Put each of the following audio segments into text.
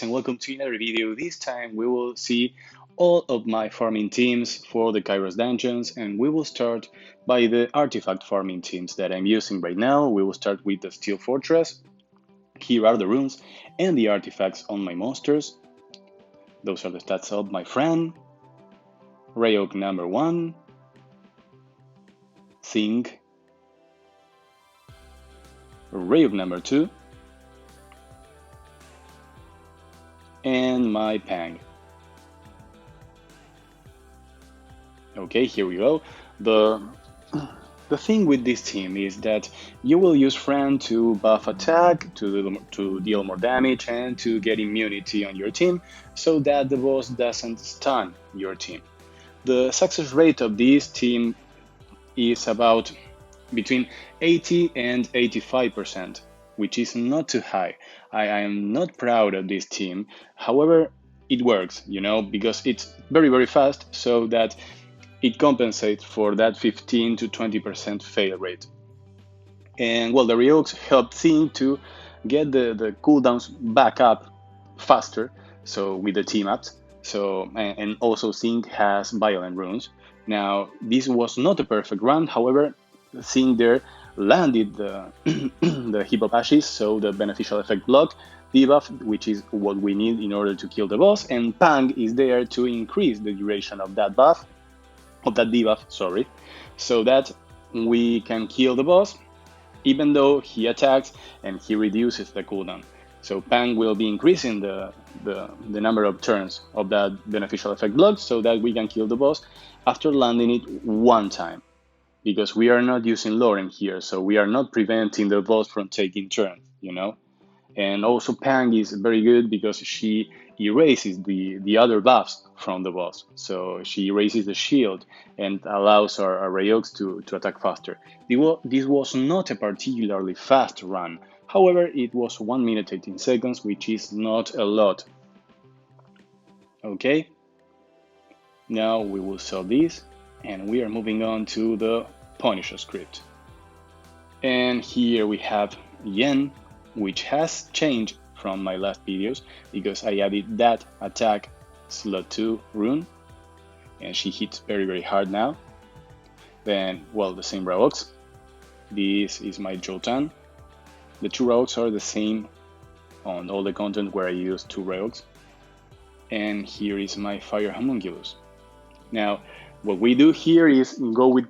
And welcome to another video. This time we will see all of my farming teams for the Cairos dungeons, and we will start by the artifact farming teams that I'm using right now. We will start with the Steel Fortress. Here are the runes and the artifacts on my monsters. Those are the stats of my friend. Rayok number 1, Think, Rayok number 2, and my Pang. Okay, here we go. The thing with this team is that you will use Friend to buff attack, to deal more damage, and to get immunity on your team, so that the boss doesn't stun your team. The success rate of this team is about between 80 and 85%, which is not too high. I am not proud of this team. However, it works, because it's very, very fast, so that it compensates for that 15 to 20% fail rate. And well, the Ryokes help Thing to get the cooldowns back up faster, so with the team ups. So and also Thing has violent runes. Now this was not a perfect run, however, Thing there landed the the heap of ashes, so the beneficial effect block debuff, which is what we need in order to kill the boss, and Pang is there to increase the duration of that buff, of that debuff, sorry, so that we can kill the boss even though he attacks and he reduces the cooldown. So Pang will be increasing the number of turns of that beneficial effect block so that we can kill the boss after landing it one time. Because we are not using Lauren here, so we are not preventing the boss from taking turns, And also Pang is very good because she erases the other buffs from the boss. So she erases the shield and allows our Rayokes to attack faster. This was not a particularly fast run. However, it was 1 minute 18 seconds, which is not a lot. Okay, now we will sell this and we are moving on to the Punisher script. And here we have Yen, which has changed from my last videos because I added that attack slot 2 rune and she hits very, very hard now. Then, well, the same Rayokes. This is my Jotan. The two Rayokes are the same on all the content where I use 2 Rayokes. And here is my Fire Homunculus. Now, what we do here is go with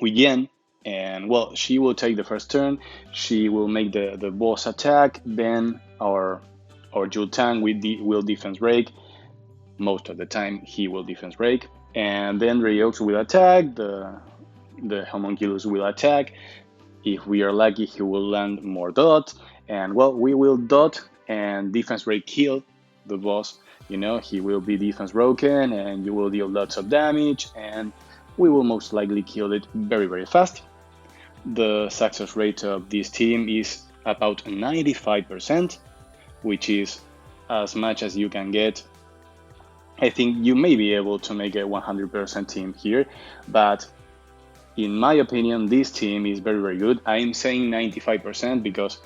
Yen. And well, she will take the first turn, she will make the boss attack, then our Jultang will defense break. Most of the time he will defense break, and then Rayokes will attack, the Homunculus will attack. If we are lucky, he will land more dot, and well, we will dot and defense break kill the boss. He will be defense broken and you will deal lots of damage, and we will most likely kill it very, very fast. The success rate of this team is about 95%, which is as much as you can get. I think you may be able to make a 100% team here, but in my opinion, this team is very, very good. I'm saying 95% because,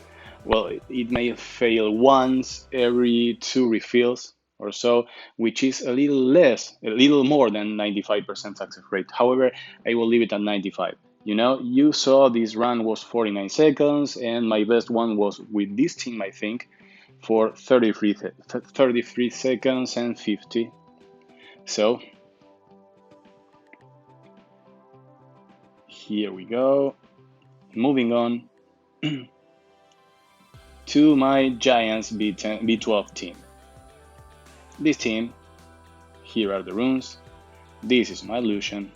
well, it may fail once every 2 refills or so, which is a little more than 95% success rate. However, I will leave it at 95. You saw this run was 49 seconds, and my best one was with this team, I think, for 33 seconds and 50. So, here we go. Moving on to my Giants B12 team. This team, here are the runes. This is my Lucian.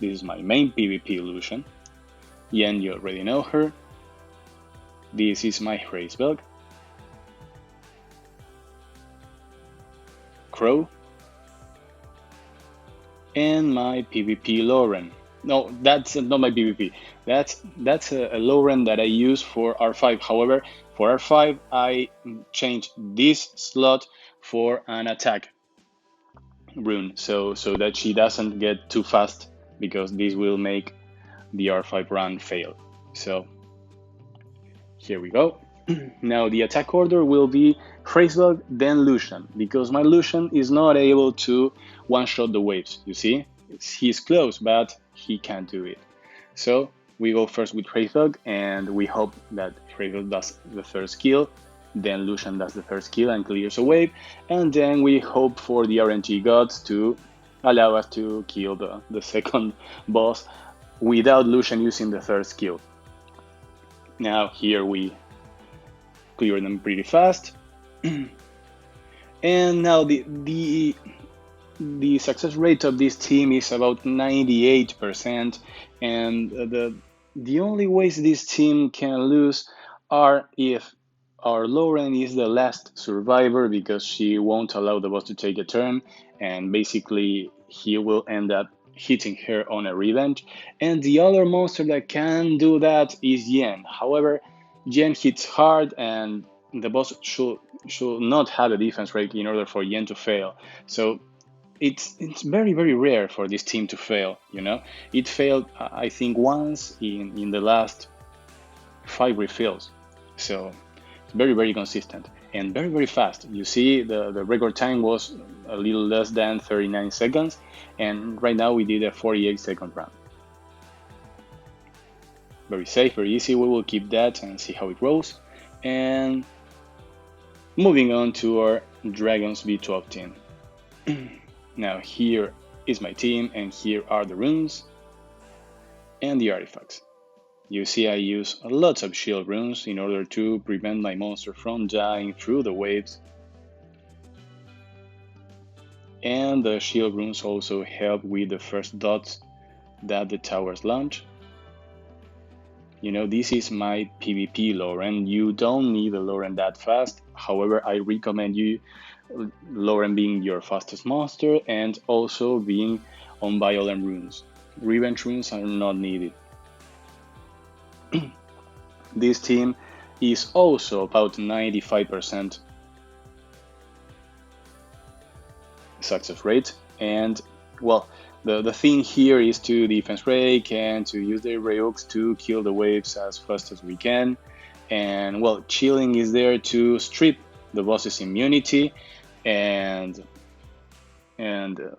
This is my main PvP Lucian. Yen, you already know her. This is my Hraesvelg. Crow. And my PvP Lauren. No, that's not my PvP. That's a Lauren that I use for R5. However, for R5, I changed this slot for an attack rune, so that she doesn't get too fast, because this will make the R5 run fail. So here we go. Now the attack order will be Phrasebug, then Lucian, because my Lucian is not able to one-shot the waves, you see? He's close, but he can't do it. So we go first with Phrasebug, and we hope that Phrasebug does the first kill, then Lucian does the first kill and clears a wave, and then we hope for the RNG gods to allow us to kill the second boss without Lucian using the third skill. Now here we clear them pretty fast. And now the success rate of this team is about 98%, and the only ways this team can lose are if our Lauren is the last survivor, because she won't allow the boss to take a turn, and basically he will end up hitting her on a revenge. And the other monster that can do that is Yen. However, Yen hits hard, and the boss should not have a defense rate in order for Yen to fail. So it's very rare for this team to fail. It failed, I think, once in the last 5 refills. So it's very consistent and very fast. You see, the record time was a little less than 39 seconds, and right now we did a 48-second round. Very safe, very easy. We will keep that and see how it goes. And moving on to our Dragons B12 team. Now here is my team, and here are the runes and the artifacts. You see, I use lots of shield runes in order to prevent my monster from dying through the waves. And the shield runes also help with the first dots that the towers launch. This is my PvP Lauren. You don't need a Lauren that fast. However, I recommend you Lauren being your fastest monster and also being on violent runes. Revenge runes are not needed. This team is also about 95% success rate, and well, the thing here is to defense rake and to use the Rayux to kill the waves as fast as we can. And well, chilling is there to strip the boss's immunity, and the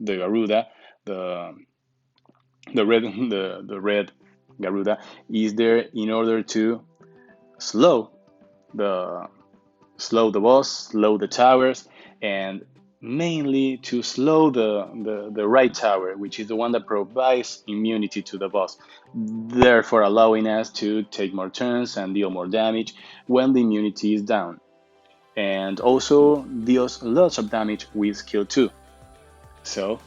Garuda, the red Garuda is there in order to slow the boss, slow the towers, and mainly to slow the right tower, which is the one that provides immunity to the boss, therefore allowing us to take more turns and deal more damage when the immunity is down, and also deals lots of damage with skill 2. So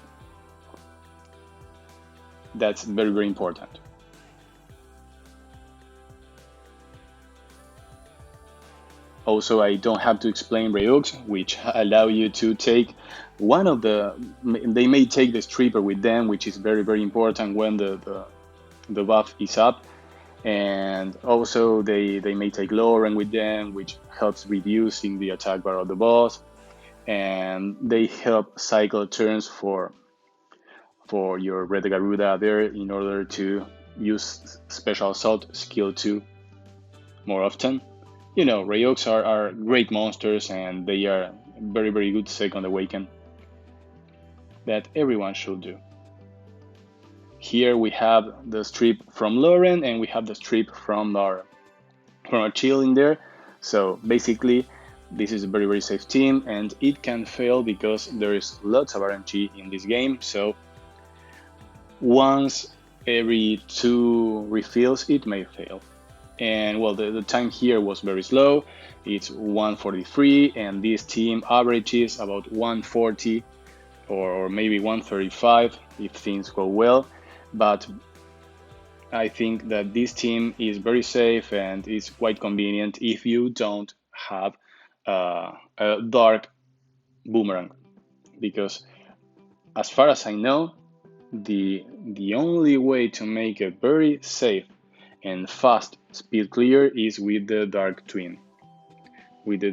that's very important. Also, I don't have to explain Rayux, which allow you to take one of they may take the stripper with them, which is very important when the buff is up. And also they may take Lauren with them, which helps reducing the attack bar of the boss. And they help cycle turns for your Red Garuda there in order to use Special Assault skill 2 more often. Rayux are great monsters, and they are very good second awaken that everyone should do. Here we have the strip from Lauren, and we have the strip from our chill in there. So basically, this is a very safe team, and it can fail because there is lots of RNG in this game. So once every 2 refills, it may fail. And well, the time here was very slow. It's 1:43, and this team averages about 1:40 or maybe 1:35 if things go well. But I think that this team is very safe and is quite convenient if you don't have a dark boomerang, because as far as I know, the only way to make a very safe and fast speed clear is with the dark twin, with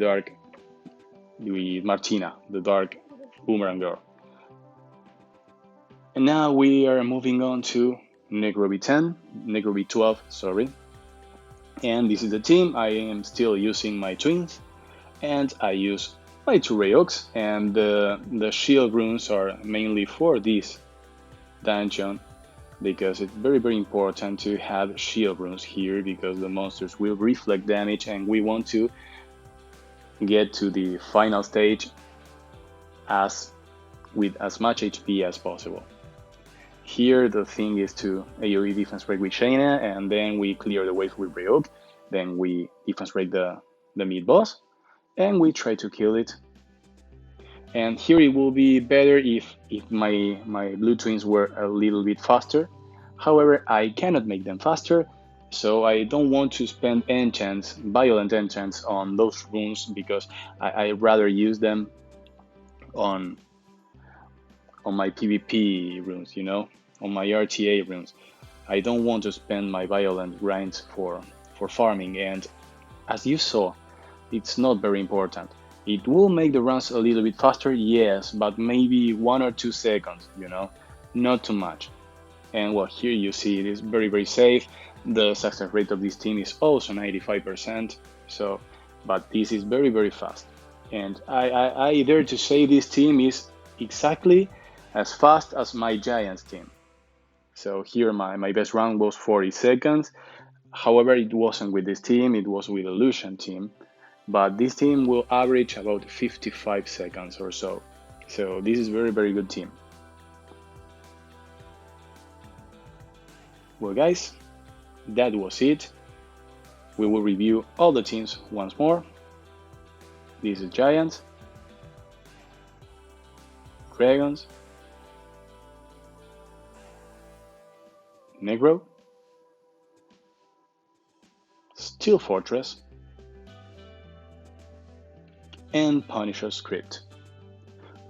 Martina, the dark boomerang girl. And now we are moving on to Necro B12, sorry. And this is the team. I am still using my twins, and I use my two Rayoks, and the shield runes are mainly for this dungeon because it's very important to have shield runes here because the monsters will reflect damage and we want to get to the final stage as with as much HP as possible. Here the thing is to AoE defense break with Shayna, and then we clear the wave with Ryuk, then we defense break the mid boss, and we try to kill it. And here it will be better if my blue twins were a little bit faster. However, I cannot make them faster, so I don't want to spend enchants, violent enchants on those runes because I rather use them on my PvP runes, on my RTA runes. I don't want to spend my violent grinds for farming, and as you saw, it's not very important. It will make the runs a little bit faster, yes, but maybe 1 or 2 seconds, not too much. And well, here you see it is very safe. The success rate of this team is also 95%. So, but this is very fast. And I dare to say this team is exactly as fast as my Giants team. So here my best run was 40 seconds. However, it wasn't with this team, it was with Illusion team. But this team will average about 55 seconds or so. So this is very good team. Well guys, that was it. We will review all the teams once more. This is Giants, Dragons, Negro, Steel Fortress, and Punisher Script.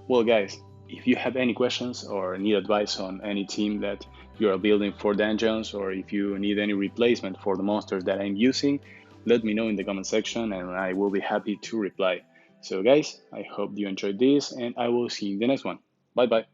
Well guys, if you have any questions or need advice on any team that you are building for dungeons, or if you need any replacement for the monsters that I'm using, let me know in the comment section and I will be happy to reply. So guys, I hope you enjoyed this and I will see you in the next one. Bye bye.